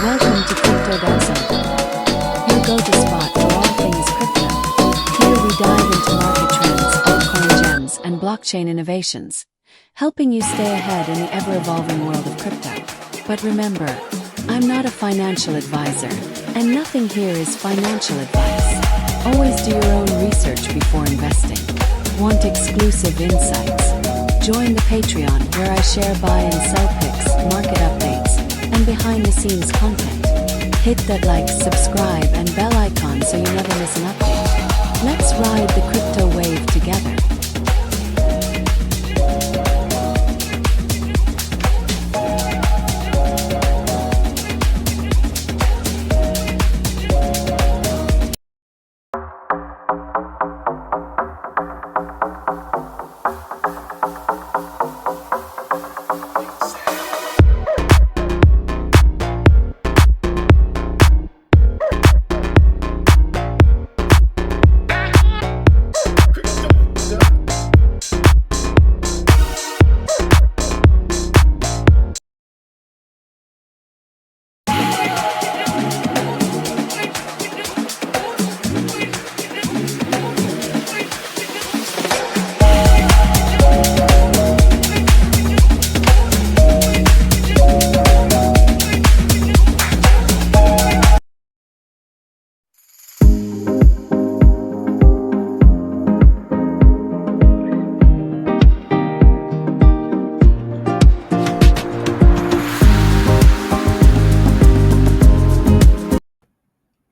Welcome to Crypto.XL, your go-to spot for all things crypto. Here we dive into market trends, altcoin gems, and blockchain innovations, helping you stay ahead in the ever-evolving world of crypto. But remember, I'm not a financial advisor, and nothing here is financial advice. Always do your own research before investing. Want exclusive insights? Join the Patreon where I share buy and sell picks, market updates, and behind-the-scenes content. Hit that like, subscribe, and bell icon so you never miss an update. Let's ride the crypto wave together.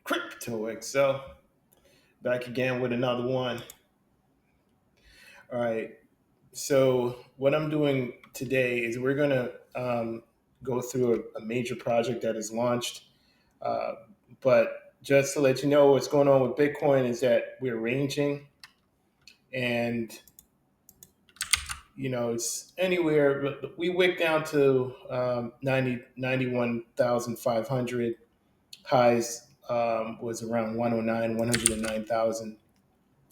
Crypto.XL, back again with another one. All right. So what I'm doing today is we're gonna go through a major project that is launched. Uh, but just to let you know, what's going on with Bitcoin is that we're ranging, and it's anywhere. We wick down to 91,500. Highs was around 109, 109,000.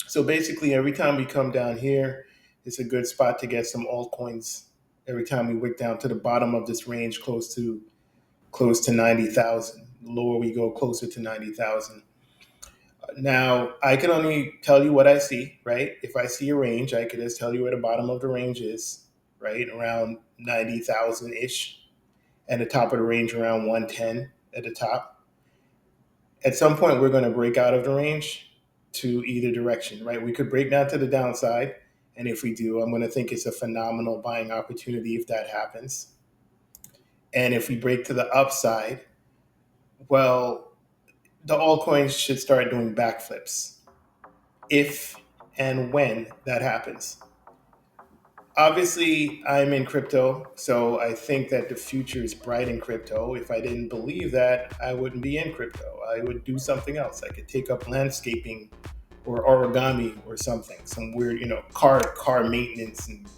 So basically, every time we come down here, it's a good spot to get some altcoins. Every time we wick down to the bottom of this range, close to 90,000. The lower we go, closer to 90,000. Now, I can only tell you what I see, right? If I see a range, I can just tell you where the bottom of the range is, right? Around 90,000 ish, and the top of the range around 110 at the top. At some point, we're going to break out of the range to either direction, right? We could break down to the downside. And if we do, I'm going to think it's a phenomenal buying opportunity if that happens. And if we break to the upside, well, the altcoins should start doing backflips if and when that happens. Obviously, I'm in crypto, so I think that the future is bright in crypto. If I didn't believe that, I wouldn't be in crypto. I would do something else. I could take up landscaping or origami or something, some weird, car maintenance and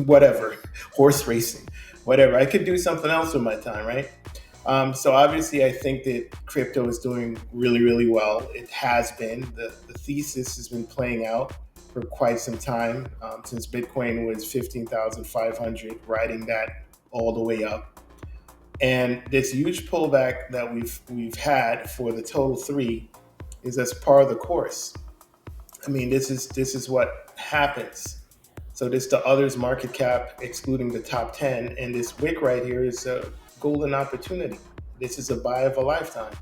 whatever, horse racing, whatever. I could do something else with my time, right? So obviously, I think that crypto is doing really, really well. It has been. The thesis has been playing out for quite some time, since Bitcoin was 15,500, riding that all the way up. And this huge pullback that we've had for the total three is as par of the course. I mean, this is what happens. So this the others market cap excluding the top 10, and this wick right here is a golden opportunity. This is a buy of a lifetime.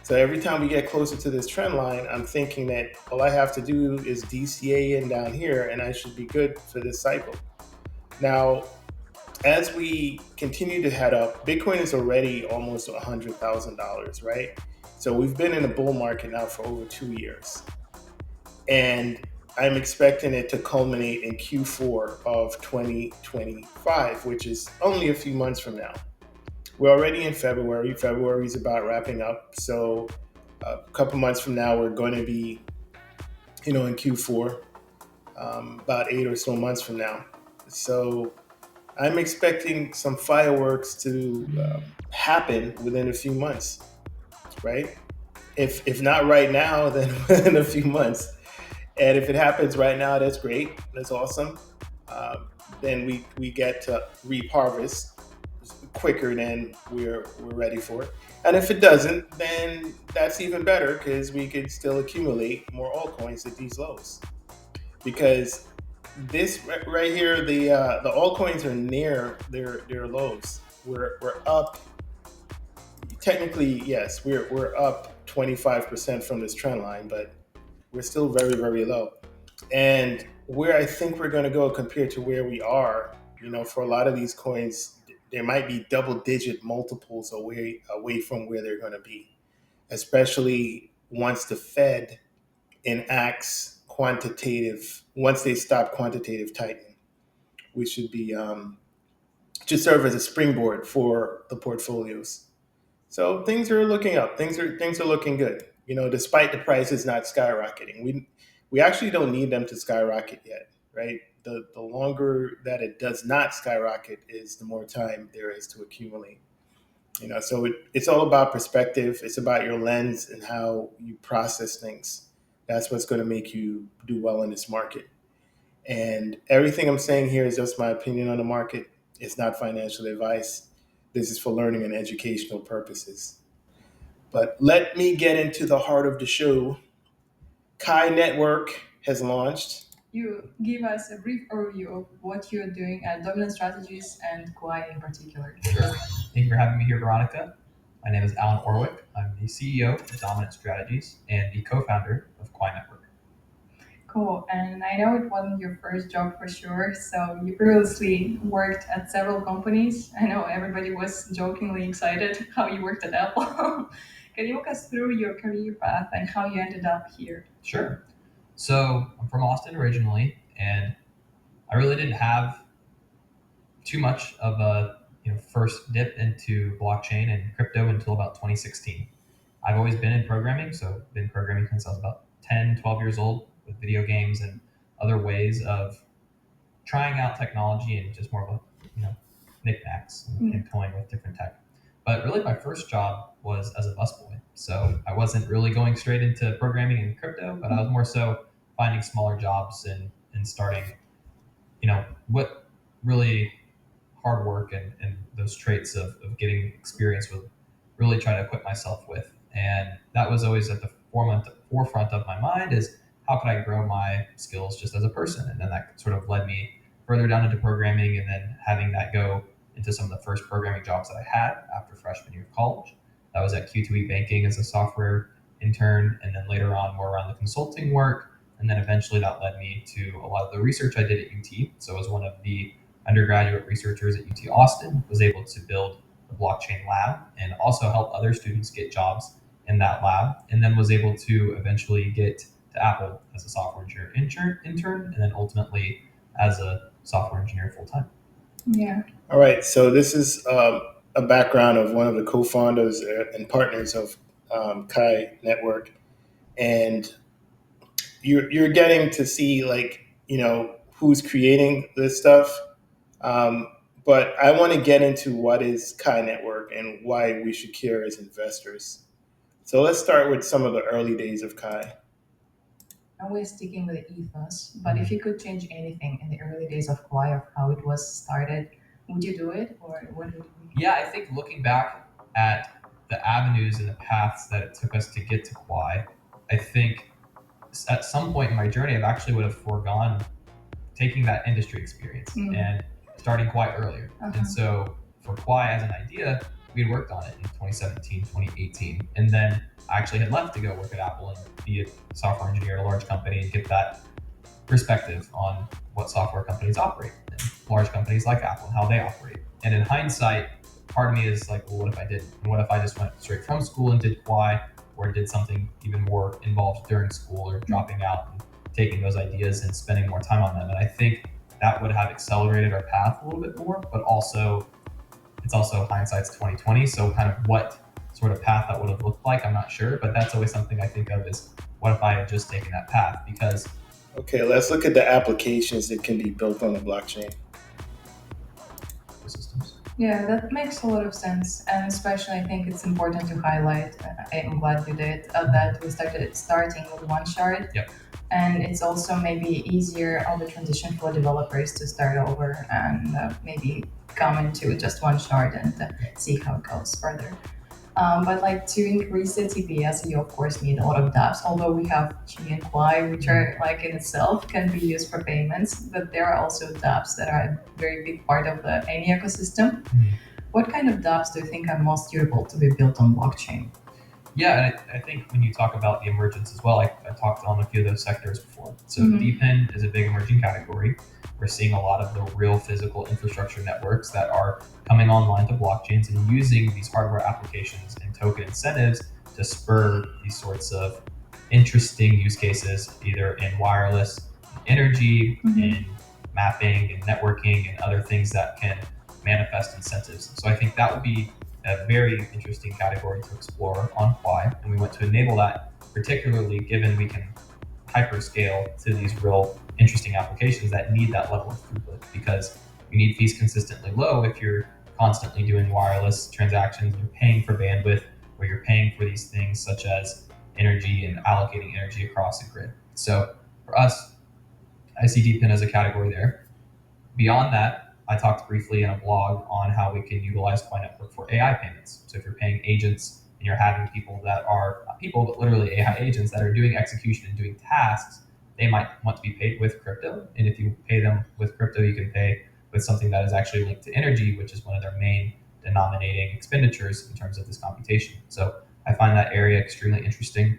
So every time we get closer to this trend line, I'm thinking that all I have to do is DCA in down here, and I should be good for this cycle. Now, as we continue to head up, Bitcoin is already almost $100,000, right? So we've been in a bull market now for over 2 years. And I'm expecting it to culminate in Q4 of 2025, which is only a few months from now. We're already in February. February is about wrapping up. So a couple months from now, we're going to be, in Q4, about 8 or so months from now. So I'm expecting some fireworks to happen within a few months, right? If not right now, then within a few months. And if it happens right now, that's great. That's awesome. Then we get to reap harvest. quicker than we're ready for. And if it doesn't, then that's even better because we could still accumulate more altcoins at these lows. Because this right here, the altcoins are near their lows. We're up. Technically, yes, we're up 25% from this trend line, but we're still very very low. And where I think we're going to go compared to where we are, for a lot of these coins, there might be double digit multiples away from where they're going to be, especially once the Fed enacts quantitative, once they stop quantitative tightening, which should be just serve as a springboard for the portfolios. So things are looking up. Things are looking good. Despite the prices not skyrocketing, we actually don't need them to skyrocket yet, right? The longer that it does not skyrocket is the more time there is to accumulate. So it's all about perspective. It's about your lens and how you process things. That's what's going to make you do well in this market. And everything I'm saying here is just my opinion on the market. It's not financial advice. This is for learning and educational purposes. But let me get into the heart of the show. Quai Network has launched. You give us a brief overview of what you're doing at Dominant Strategies and Quai in particular. Sure. Thank you for having me here, Veronica. My name is Alan Orwick. I'm the CEO of Dominant Strategies and the co-founder of Quai Network. Cool. And I know it wasn't your first job for sure. So you previously worked at several companies. I know everybody was jokingly excited how you worked at Apple. Can you walk us through your career path and how you ended up here? Sure. So I'm from Austin originally, and I really didn't have too much of a first dip into blockchain and crypto until about 2016. I've always been in programming, so been programming since I was about 10, 12 years old with video games and other ways of trying out technology and just more of a, knickknacks and toying with different tech. But really my first job was as a busboy. So I wasn't really going straight into programming and crypto, but I was more so finding smaller jobs and starting, what really hard work and those traits of getting experience with really try to equip myself with. And that was always at the forefront of my mind is how could I grow my skills just as a person? And then that sort of led me further down into programming and then having that go into some of the first programming jobs that I had after freshman year of college. That was at Q2E Banking as a software intern, and then later on more around the consulting work. And then eventually that led me to a lot of the research I did at UT. So I was one of the undergraduate researchers at UT Austin, was able to build the blockchain lab and also help other students get jobs in that lab, and then was able to eventually get to Apple as a software engineer intern, and then ultimately as a software engineer full time. Yeah. All right. So this is a background of one of the co-founders and partners of Quai Network, and you're getting to see who's creating this stuff. But I want to get into what is Quai Network and why we should care as investors. So let's start with some of the early days of Quai. And we're sticking with the ethos, but if you could change anything in the early days of Quai of how it was started, would you do it or what would you do? Yeah, I think looking back at the avenues and the paths that it took us to get to Quai, I think at some point in my journey, I actually would have foregone taking that industry experience and starting Quai earlier. And so for Quai as an idea, we had worked on it in 2017, 2018. And then I actually had left to go work at Apple and be a software engineer at a large company and get that perspective on what software companies operate and large companies like Apple and how they operate. And in hindsight, part of me is like, well, what if I didn't? And what if I just went straight from school and did Quai, or did something even more involved during school, or dropping out and taking those ideas and spending more time on them? And I think that would have accelerated our path a little bit more, but also it's also hindsight's 2020. So kind of what sort of path that would have looked like, I'm not sure, but that's always something I think of is what if I had just taken that path? Because okay, let's look at the applications that can be built on the blockchain. systems. Yeah, that makes a lot of sense, and especially I think it's important to highlight. I'm glad you did that we starting with one shard, Yep. and it's also maybe easier on the transition for developers to start over and maybe come into just one shard and see how it goes further. But like to increase the TPS, you of course need a lot of dApps. Although we have Qi and Quai, which are like in itself can be used for payments, but there are also dApps that are a very big part of any ecosystem. What kind of dApps do you think are most suitable to be built on blockchain? Yeah, and I think when you talk about the emergence as well, I talked on a few of those sectors before. So Mhm. DePIN is a big emerging category. We're seeing a lot of the real physical infrastructure networks that are coming online to blockchains and using these hardware applications and token incentives to spur these sorts of interesting use cases, either in wireless, energy, Mhm. in mapping and networking, and other things that can manifest incentives. So I think that would be a very interesting category to explore on Quai, and we want to enable that, particularly given we can hyperscale to these real interesting applications that need that level of throughput, because you need fees consistently low if you're constantly doing wireless transactions, you're paying for bandwidth, or you're paying for these things such as energy and allocating energy across the grid. So for us, I see DePIN as a category there. Beyond that, I talked briefly in a blog on how we can utilize Quai Network for AI payments. So if you're paying agents and you're having people that are not people, but literally AI agents that are doing execution and doing tasks, they might want to be paid with crypto. And if you pay them with crypto, you can pay with something that is actually linked to energy, which is one of their main denominating expenditures in terms of this computation. So I find that area extremely interesting.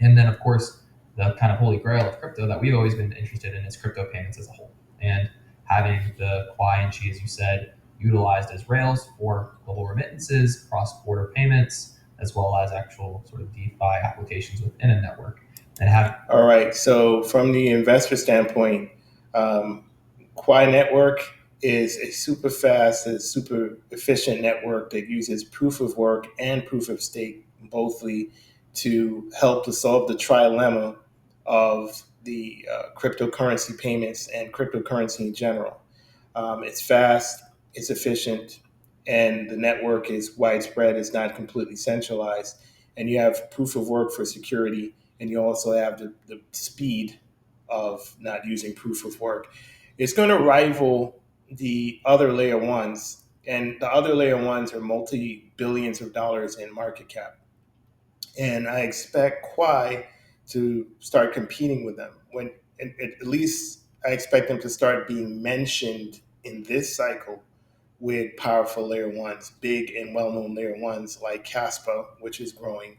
And then, of course, the kind of holy grail of crypto that we've always been interested in is crypto payments as a whole. And having the Quai and Qi, as you said, utilized as rails for global remittances, cross border payments, as well as actual sort of DeFi applications within a network. And have All right. So from the investor standpoint, um, Quai Network is a super fast and super efficient network that uses proof of work and proof of stake bothly to help to solve the trilemma of the cryptocurrency payments and cryptocurrency in general. It's fast, it's efficient, and the network is widespread. It's not completely centralized. And you have proof of work for security, and you also have the speed of not using proof of work. It's going to rival the other layer ones, and the other layer ones are multi billions of dollars in market cap. And I expect Quai to start competing with them. When at least I expect them to start being mentioned in this cycle with powerful layer ones, big and well-known layer ones like Caspa, which is growing,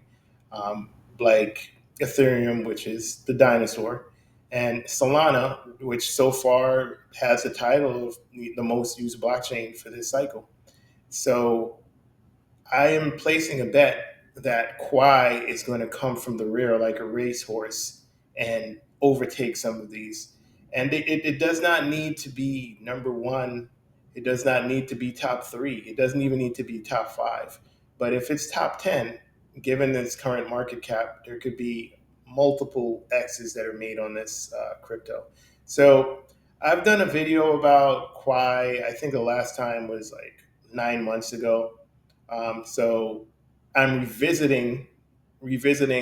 like Ethereum, which is the dinosaur, and Solana, which so far has the title of the most used blockchain for this cycle. So I am placing a bet that Quai is going to come from the rear like a racehorse and overtake some of these. And it does not need to be number one. It does not need to be top three. It doesn't even need to be top five. But if it's top 10, given this current market cap, there could be multiple X's that are made on this crypto. So I've done a video about Quai. I think the last time was like 9 months ago. So I'm revisiting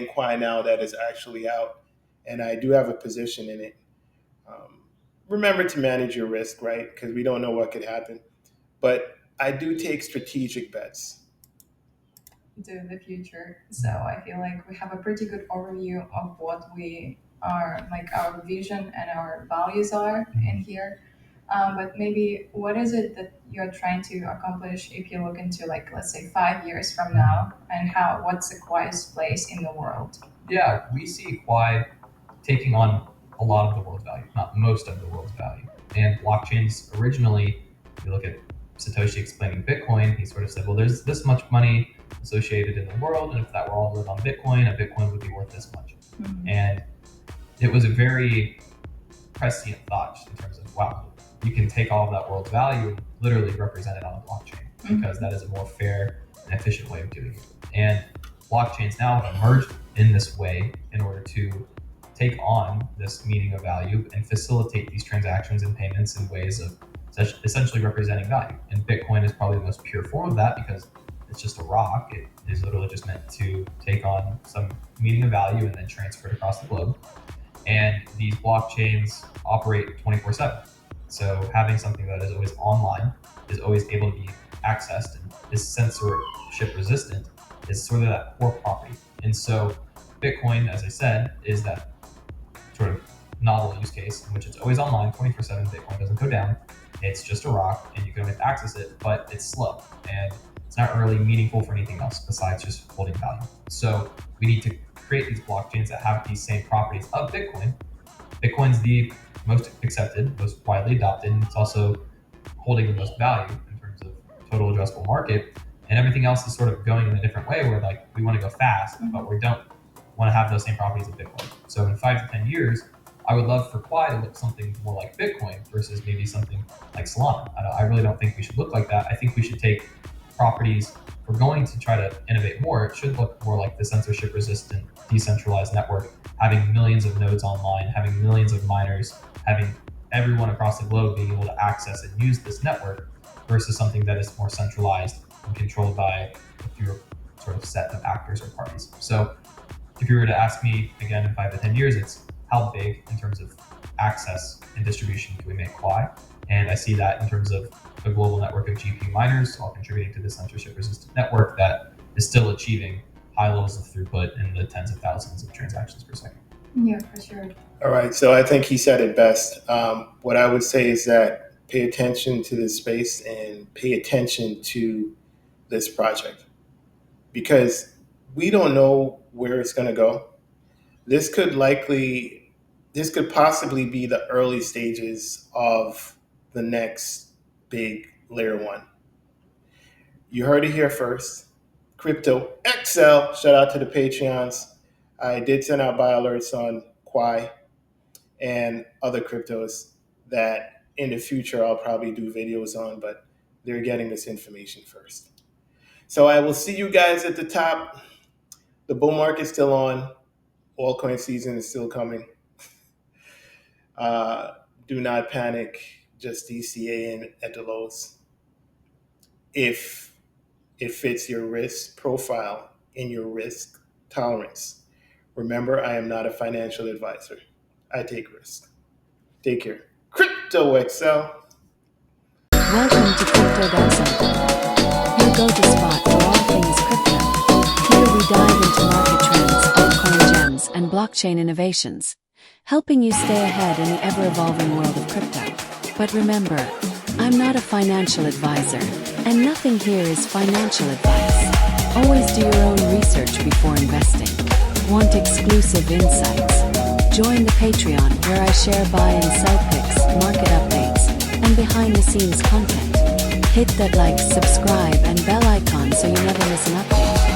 Quai now that is actually out, and I do have a position in it. Um, Remember to manage your risk, right? Because we don't know what could happen. But I do take strategic bets. To the future. So I feel like we have a pretty good overview of what we are, like our vision and our values are in here. But maybe what is it that you're trying to accomplish if you look into like let's say 5 years from now, and how what's the quietest place in the world? Yeah, we see Quai taking on a lot of the world's value, not most of the world's value. And blockchains originally, if you look at Satoshi explaining Bitcoin, he sort of said, well, there's this much money associated in the world, and if that were all to live on Bitcoin, a Bitcoin would be worth this much. Mhm. And it was a very prescient thought just in terms of, wow, you can take all of that world's value and literally represent it on a blockchain, because that is a more fair and efficient way of doing it. And blockchains now have emerged in this way in order to take on this meaning of value and facilitate these transactions and payments in ways of essentially representing value. And Bitcoin is probably the most pure form of that because it's just a rock. It is literally just meant to take on some meaning of value and then transfer it across the globe. And these blockchains operate 24/7. So having something that is always online, is always able to be accessed, and is censorship resistant is sort of that core property. And so Bitcoin, as I said, is that sort of novel use case in which it's always online 24/7. Bitcoin doesn't go down. It's just a rock and you can always access it, but it's slow and it's not really meaningful for anything else besides just holding value. So we need to create these blockchains that have these same properties of Bitcoin. Bitcoin's the most accepted, most widely adopted, and it's also holding the most value in terms of total addressable market. And everything else is sort of going in a different way where like we want to go fast, but we don't want to have those same properties of Bitcoin. So in 5 to 10 years, I would love for Quai to look something more like Bitcoin versus maybe something like Solana. I really don't think we should look like that. I think we should take properties, if we're going to try to innovate more, it should look more like the censorship resistant decentralized network, having millions of nodes online, having millions of miners, having everyone across the globe being able to access and use this network versus something that is more centralized and controlled by a fewer sort of set of actors or parties. So if you were to ask me again in 5 to 10 years, it's how big in terms of access and distribution can we make Quai? And I see that in terms of a global network of GPU miners, all contributing to the censorship resistant network that is still achieving high levels of throughput in the tens of thousands of transactions per second. Yeah, for sure. All right, so I think he said it best. What I would say is that pay attention to this space and pay attention to this project because we don't know where it's going to go. This could possibly be the early stages of the next big layer one. You heard it here first. Crypto.XL, shout out to the Patreons. I did send out buy alerts on Quai and other cryptos that in the future I'll probably do videos on, but they're getting this information first. So I will see you guys at the top. The bull market's still on. Altcoin season is still coming. Do not panic. Just DCA in at the lows. If it fits your risk profile and your risk tolerance. Remember, I am not a financial advisor. I take risks. Take care. Crypto.XL. Welcome to Crypto.XL, your go-to spot for all things crypto. Here we dive into market trends, altcoin gems, and blockchain innovations, helping you stay ahead in the ever-evolving world of crypto. But remember, I'm not a financial advisor, and nothing here is financial advice. Always do your own research before investing. Want exclusive insights? Join the Patreon where I share buy and sell picks, market updates, and behind-the-scenes content. Hit that like, subscribe, and bell icon so you never miss an update.